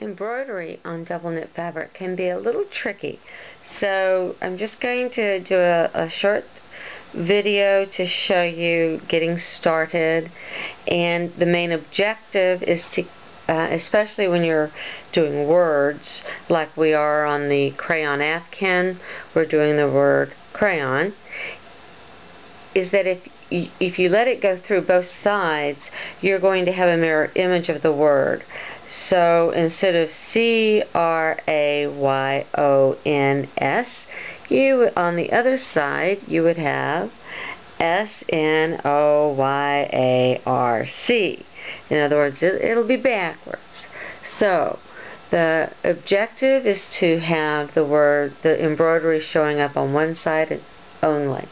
Embroidery on double knit fabric can be a little tricky, so I'm just going to do a short video to show you getting started, and the main objective is to especially when you're doing words like we are on the crayon afghan, we're doing the word crayon, is that if you let it go through both sides, you're going to have a mirror image of the word. So instead of C-R-A-Y-O-N-S, on the other side you would have S-N-O-Y-A-R-C. In other words, it'll be backwards. So the objective is to have the embroidery showing up on one side only,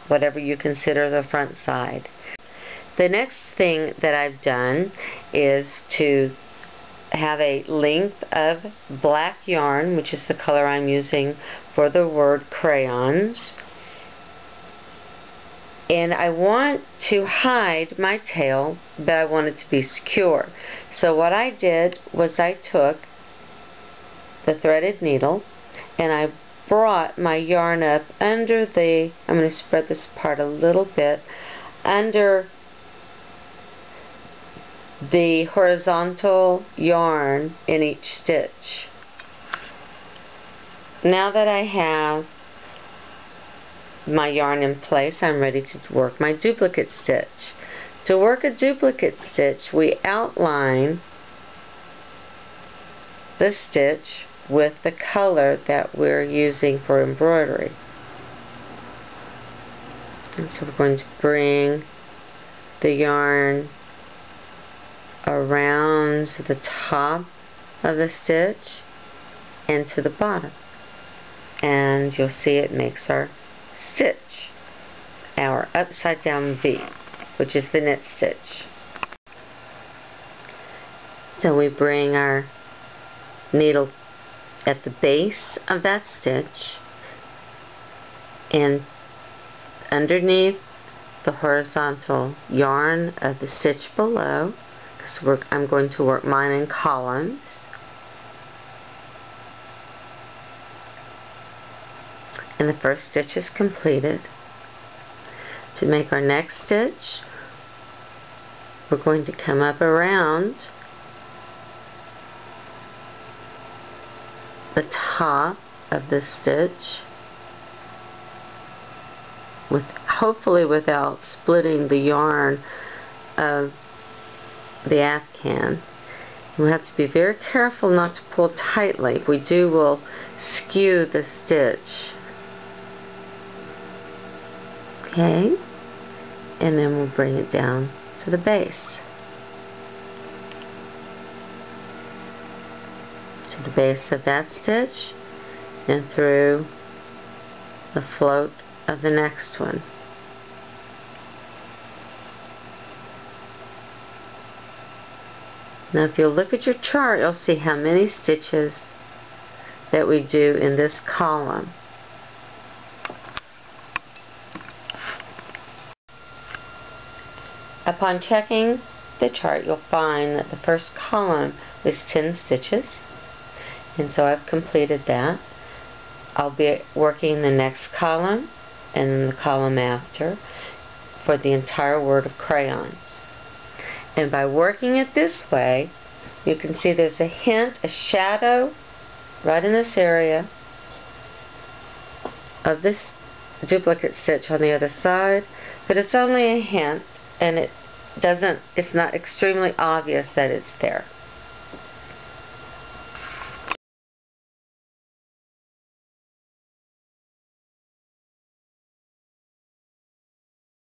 whatever you consider the front side. The next thing that I've done is to have a length of black yarn, which is the color I'm using for the word crayons, and I want to hide my tail, but I want it to be secure. So what I did was I took the threaded needle and I brought my yarn up under the, I'm going to spread this apart a little bit, under the horizontal yarn in each stitch. Now that I have my yarn in place, I'm ready to work my duplicate stitch. To work a duplicate stitch, we outline the stitch with the color that we're using for embroidery. And so we're going to bring the yarn around the top of the stitch and to the bottom, and you'll see it makes our stitch, our upside down V, which is the knit stitch. So we bring our needle at the base of that stitch and underneath the horizontal yarn of the stitch below, because I'm going to work mine in columns. And the first stitch is completed. To make our next stitch, we're going to come up around the top of the stitch, hopefully without splitting the yarn of the afghan. We have to be very careful not to pull tightly. If we do, we'll skew the stitch. Okay, and then we'll bring it down to the base. To the base of that stitch and through the float of the next one. Now if you'll look at your chart, you'll see how many stitches that we do in this column. Upon checking the chart, you'll find that the first column is 10 stitches, and so I've completed that. I'll be working the next column and then the column after for the entire word of crayons. And by working it this way, you can see there's a hint, a shadow right in this area of this duplicate stitch on the other side, but it's only a hint, and it's not extremely obvious that it's there.